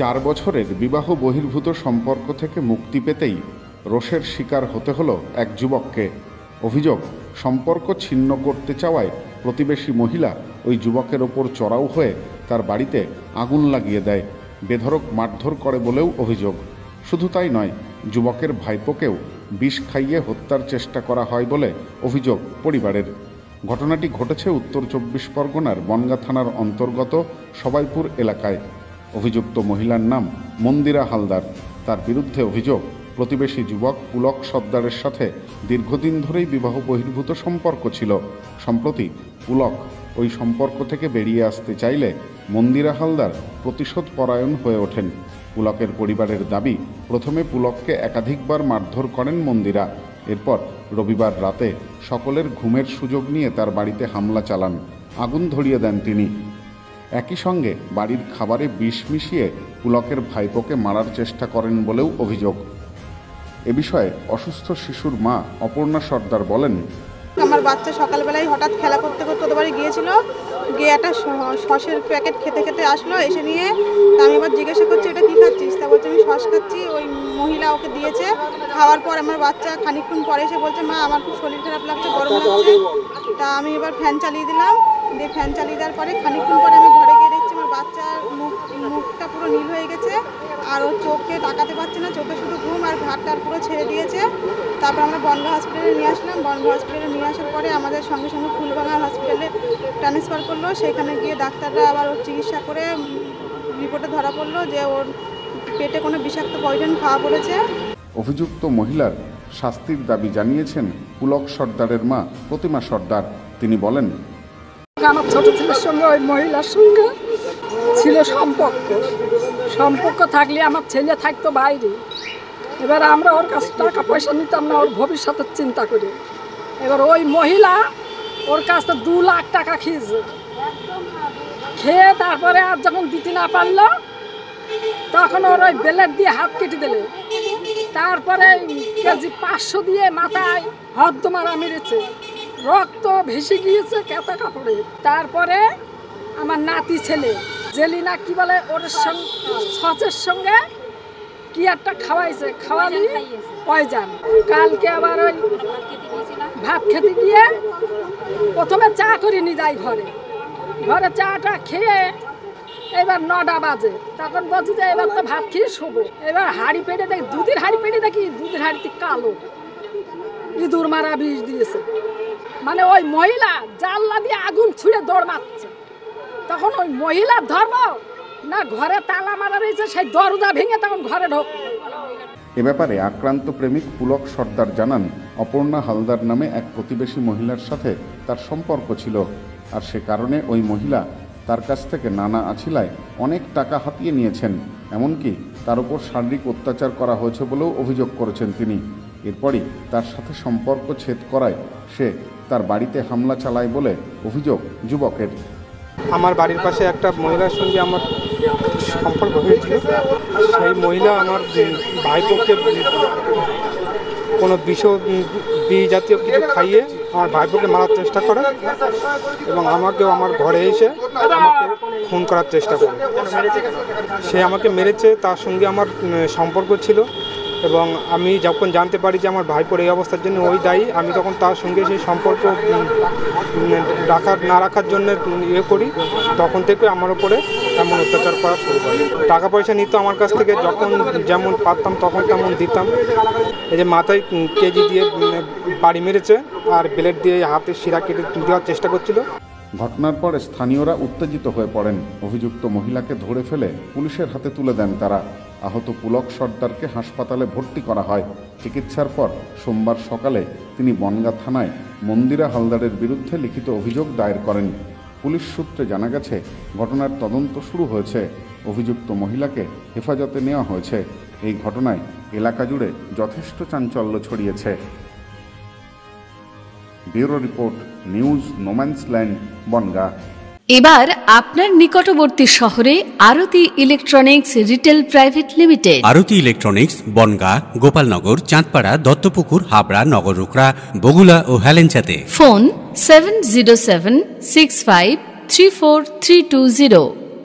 4 বছরের বিবাহ বহির্ভূত সম্পর্ক থেকে মুক্তি পেতেই রোষের শিকার হতে হলো এক যুবককে। অভিযোগ, সম্পর্ক ছিন্ন করতে চাওয়ায় প্রতিবেশী মহিলা ওই যুবকের ওপর চড়াও হয়ে তার বাড়িতে আগুন লাগিয়ে দেয়, বেধড়ক মারধর করে বলেও অভিযোগ। শুধু তাই নয়, যুবকের ভাইপোকেও বিষ খাইয়ে হত্যার চেষ্টা করা হয় বলে অভিযোগ পরিবারের। ঘটনাটি ঘটেছে উত্তর 24 পরগনার বনগাঁ থানার অন্তর্গত সবাইপুর এলাকায়। অভিযুক্ত মহিলার নাম মন্দিরা হালদার। তার বিরুদ্ধে অভিযোগ, প্রতিবেশী যুবক পুলক সর্দারের সাথে দীর্ঘদিন ধরেই বিবাহ বহির্ভূত সম্পর্ক ছিল। সম্প্রতি পুলক ওই সম্পর্ক থেকে বেরিয়ে আসতে চাইলে মন্দিরা হালদার প্রতিশোধ পরায়ণ হয়ে ওঠেন। পুলকের পরিবারের দাবি, প্রথমে পুলককে একাধিকবার মারধর করেন মন্দিরা। এরপর রবিবার রাতে সকলের ঘুমের সুযোগ নিয়ে তার বাড়িতে হামলা চালান, আগুন ধরিয়ে দেন তিনি। একই সঙ্গে বাড়ির খাবারে বিষ মিশিয়ে পুলকের ভাইপোকে মারার চেষ্টা করেন বলেও অভিযোগ। এ বিষয়ে অসুস্থ শিশুর মা অপর্ণা সর্দার বলেন, আমার বাচ্চা সকালবেলায় হঠাৎ খেলা করতে করতে ওদের বাড়ি গিয়েছিল, গিয়ে একটা সসের প্যাকেট খেতে খেতে আসলো, এসে নিয়ে আমি এবার জিজ্ঞাসা করছি এটা কী খাচ্ছিস, তা বলছে আমি সস খাচ্ছি। ওই মহিলা ওকে দিয়েছে। খাওয়ার পর আমার বাচ্চা খানিকক্ষণ পরে এসে বলছে মা আমার খুব শরীর খারাপ লাগছে, গরম লাগছে। তা আমি এবার ফ্যান চালিয়ে দিলাম। দিয়ে ফ্যান চালিয়ে দেওয়ার পরে খানিকক্ষণ পরে আমি ঘরে গিয়ে দেখছি আমার বাচ্চার মুখটা পুরো নীল হয়ে গেছে, আর ওর চোখকে তাকাতে পারছে না, চোখে শুধু ঘুম, আর ঘাটটার পুরো ছেড়ে দিয়েছে। তারপর আমরা বনগাঁ হসপিটালে নিয়ে আসলাম। বনগাঁ হসপিটালে নিয়ে আসার পরে আমাদের সঙ্গে সঙ্গে ফুলবাগান হসপিটালে ট্রান্সফার করলো। সেখানে গিয়ে ডাক্তাররা আবার ওর চিকিৎসা করে রিপোর্টে ধরা পড়লো যে ওর পেটে কোনো বিষাক্ত পয়জন খাওয়া পড়েছে। অভিযুক্ত মহিলার শাস্তির দাবি জানিয়েছেন পুলক সর্দারের মা প্রতিমা সর্দার। তিনি বলেন, আমার ছোট ছেলের সঙ্গে ওই মহিলার সঙ্গে ছিল সম্পর্ক থাকলে আমার ছেলে থাকতো বাইরে। এবার আমরা ওর কাছে টাকা পয়সা নিতাম না, ওর ভবিষ্যতের চিন্তা করে। এবার ওই মহিলা ওর কাছে 2 লাখ টাকা খেয়েছে, খেয়ে তারপরে আর যখন দিতে না পারলো তখন ওর ওই ব্লেড দিয়ে হাত কেটে দিলে। তারপরে কেজি 500 দিয়ে মাথায় হদ্দ মারা মেরেছে, রক্ত ভেসে গিয়েছে কেতা কাপড়ে। তারপরে আমার নাতি ছেলে জেলিনা কি বলে ওর সচের সঙ্গে কি একটা খাওয়াইছে, খাওয়ালি পয়জান। কালকে আবার ওই ভাত খেতে গিয়ে প্রথমে চা করে নিয়ে যাই ঘরে চাটা খেয়ে এবার 9টা বাজে, তখন বলছি যে এবার তো ভাত খেয়ে শোবো। এবার হাঁড়ি পেটে দেখি, দুধের হাঁড়ি পেটে দেখি, দুধের হাঁড়িতে কালো ইঁদুর মারা বিষ দিয়েছে। মানে ওই মহিলা জানলা দিয়ে আগুন ছুঁড়ে দৌড় মারছে। তখন ওই মহিলার ধর্ম না, ঘরে তালা মারা রয়েছে, সেই দরজা ভেঙে তখন ঘরে ঢোক। এ ব্যাপারে আক্রান্ত প্রেমিক পুলক সর্দার জানান, অপর্ণা হালদার নামে এক প্রতিবেশী মহিলার সাথে তার সম্পর্ক ছিল, আর সে কারণে ওই মহিলা তার কাছ থেকে নানা আছিলায় অনেক টাকা হাতিয়ে নিয়েছেন। এমনকি তার উপর শারীরিক অত্যাচার করা হয়েছে বলেও অভিযোগ করেছেন তিনি। এরপরই তার সাথে সম্পর্ক ছেদ করায় সে তার বাড়িতে হামলা চালায় বলে অভিযোগ যুবকের। আমার বাড়ির পাশে একটা মহিলার সঙ্গে আমার সম্পর্ক হয়েছিল। সেই মহিলা আমার ভাইপোকে কোনো বিষ জাতীয় কিছু খাইয়ে আমার ভাইপোকে মারার চেষ্টা করে এবং আমাকেও আমার ঘরে এসে আমাকে খুন করার চেষ্টা করে। সে আমাকে মেরেছে, তার সঙ্গে আমার সম্পর্ক ছিল এবং আমি যখন জানতে পারি যে আমার ভাইপোর এই অবস্থার জন্য ওই দায়ী, আমি তখন তার সঙ্গে সেই সম্পর্ক না রাখার জন্য করি। তখন থেকে আমার উপরে এমন অত্যাচার করা শুরু করে। টাকা পয়সা নিত আমার কাছ থেকে, যখন যেমন পারতাম তখন তেমন দিতাম। এই যে মাথায় কেজি দিয়ে বাড়ি মেরেছে আর ব্লেড দিয়ে হাতে শিরা কেটে দেওয়ার চেষ্টা করছিল। ঘটনার পরে স্থানীয়রা উত্তেজিত হয়ে পড়েন। অভিযুক্ত মহিলাকে ধরে ফেলে পুলিশের হাতে তুলে দেন তারা। আহত পুলক সর্দারকে হাসপাতালে ভর্তি করা হয়। চিকিৎসার পর সোমবার সকালে তিনি বনগাঁ থানায় মন্দিরা হালদারের বিরুদ্ধে লিখিত অভিযোগ দায়ের করেন। পুলিশ সূত্রে জানা গেছে, ঘটনার তদন্ত শুরু হয়েছে। অভিযুক্ত মহিলাকে হেফাজতে নেওয়া হয়েছে। এই ঘটনায় এলাকা জুড়ে যথেষ্ট চাঞ্চল্য ছড়িয়েছে। Bureau report, news no man's land, Bongaon. এবার আপনার নিকটবর্তী শহরে Aarti electronics retail private limited. Aarti electronics Bongaon, Gopalnagar, Chandpara, Duttapukur, Habra, Nagarukhra, Bagula ও হেলেঞ্চাতে। ফোন 7076534320।